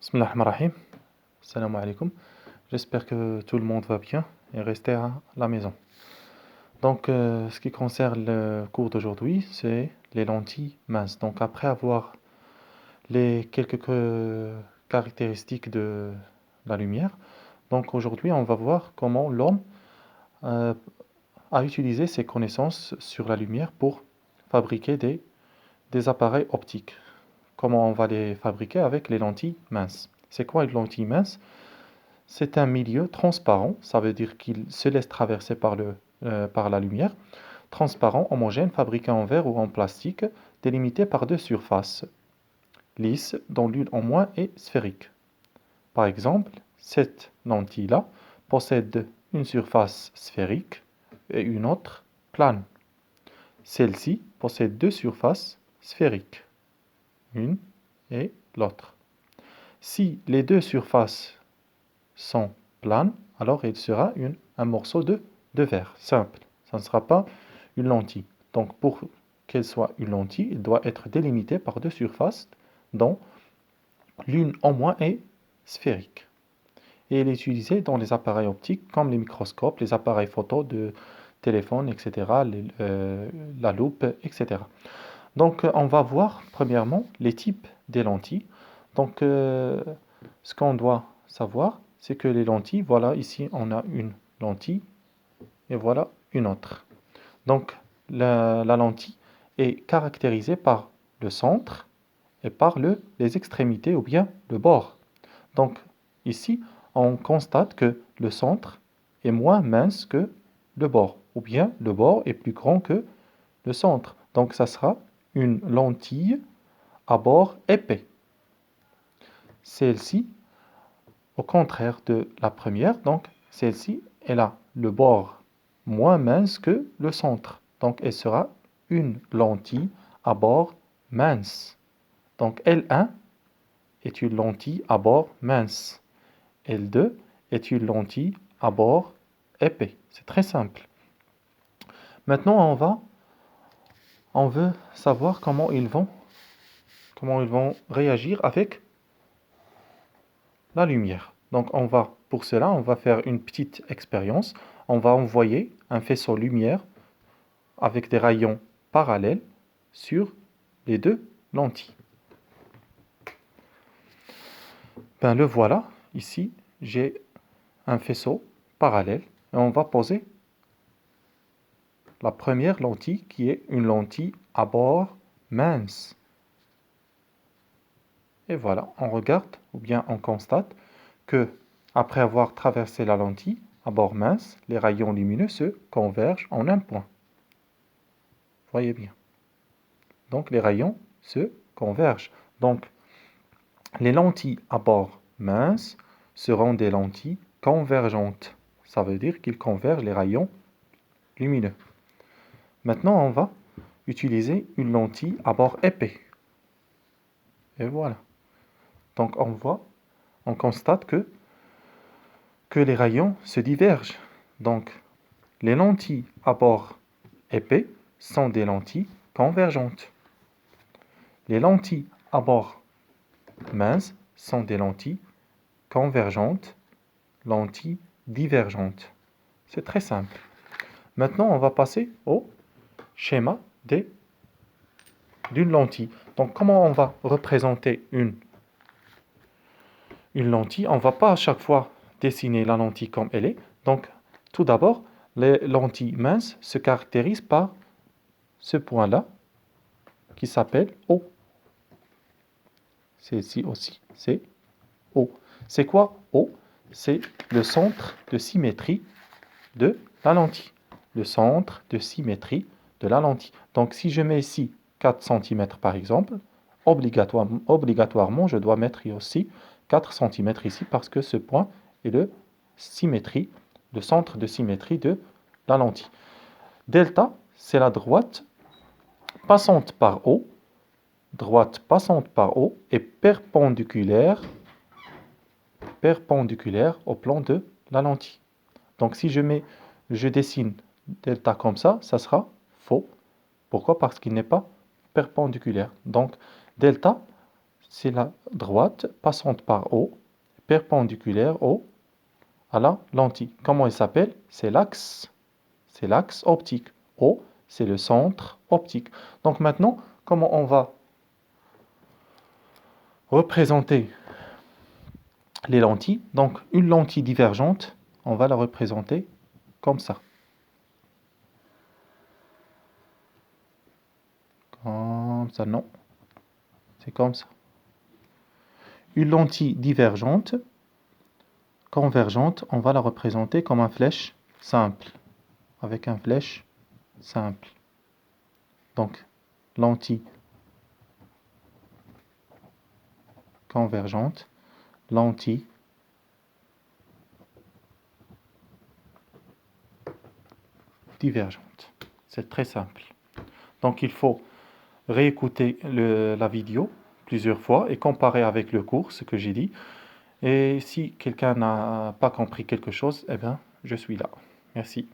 Bismillah ar-Rahman ar-Rahim. Salam alaikum. J'espère que tout le monde va bien et restez à la maison. Donc, ce qui concerne le cours d'aujourd'hui, c'est les lentilles minces. Donc, après avoir les quelques caractéristiques de la lumière, donc aujourd'hui, on va voir comment l'homme euh, a utilisé ses connaissances sur la lumière pour fabriquer des appareils optiques. Comment on va les fabriquer avec les lentilles minces. C'est quoi une lentille mince? C'est un milieu transparent, ça veut dire qu'il se laisse traverser par la lumière, transparent, homogène, fabriqué en verre ou en plastique, délimité par deux surfaces lisses, dont l'une en moins est sphérique. Par exemple, cette lentille-là possède une surface sphérique et une autre plane. Celle-ci possède deux surfaces sphériques, une et l'autre. Si les deux surfaces sont planes, alors il sera un morceau de verre, simple. Ça ne sera pas une lentille. Donc pour qu'elle soit une lentille, elle doit être délimitée par deux surfaces dont l'une au moins est sphérique. Et elle est utilisée dans les appareils optiques comme les microscopes, les appareils photo de téléphone, etc., la loupe, etc. Donc on va voir premièrement les types des lentilles. Donc ce qu'on doit savoir, c'est que les lentilles, voilà, ici on a une lentille et voilà une autre. Donc la lentille est caractérisée par le centre et par les extrémités ou bien le bord. Donc ici, on constate que le centre est moins mince que le bord, ou bien le bord est plus grand que le centre. Donc ça sera une lentille à bord épais. Celle-ci, au contraire de la première, donc celle-ci, elle a le bord moins mince que le centre. Donc elle sera une lentille à bord mince. Donc L1 est une lentille à bord mince. L2 est une lentille à bord épais. C'est très simple. Maintenant, on veut savoir comment ils vont réagir avec la lumière. Donc pour cela, on va faire une petite expérience. On va envoyer un faisceau lumière avec des rayons parallèles sur les deux lentilles. Ben le voilà, ici j'ai un faisceau parallèle et on va poser la première lentille qui est une lentille à bord mince. Et voilà, on regarde ou bien on constate que après avoir traversé la lentille à bord mince, les rayons lumineux se convergent en un point. Voyez bien. Donc les rayons se convergent. Donc les lentilles à bord mince seront des lentilles convergentes. Ça veut dire qu'ils convergent les rayons lumineux. Maintenant, on va utiliser une lentille à bord épais. Et voilà. Donc on constate que les rayons se divergent. Donc les lentilles à bord épais sont des lentilles convergentes. Les lentilles à bord mince sont des lentilles convergentes, lentilles divergentes. C'est très simple. Maintenant, on va passer au schéma d'une lentille. Donc, comment on va représenter une lentille? On ne va pas à chaque fois dessiner la lentille comme elle est. Donc, tout d'abord, les lentilles minces se caractérisent par ce point-là qui s'appelle O. C'est ici aussi, c'est O. C'est quoi O? C'est le centre de symétrie de la lentille. Le centre de symétrie de la lentille. Donc si je mets ici 4 cm par exemple, obligatoirement je dois mettre aussi 4 cm ici parce que ce point est le centre de symétrie de la lentille. Delta, c'est la droite passante par O. Droite passante par O est perpendiculaire au plan de la lentille. Donc si je dessine delta comme ça sera faux. Pourquoi? Parce qu'il n'est pas perpendiculaire. Donc delta, c'est la droite passante par O, perpendiculaire à la lentille. Comment elle s'appelle? C'est l'axe optique. O, c'est le centre optique. Donc maintenant, comment on va représenter les lentilles? Donc une lentille divergente, on va la représenter comme ça. Comme ça, non. C'est comme ça. Une lentille divergente, convergente, on va la représenter comme une flèche simple. Avec une flèche simple. Donc, lentille convergente, lentille divergente. C'est très simple. Donc, il faut réécouter la vidéo plusieurs fois et comparer avec le cours, ce que j'ai dit. Et si quelqu'un n'a pas compris quelque chose, eh bien, je suis là. Merci.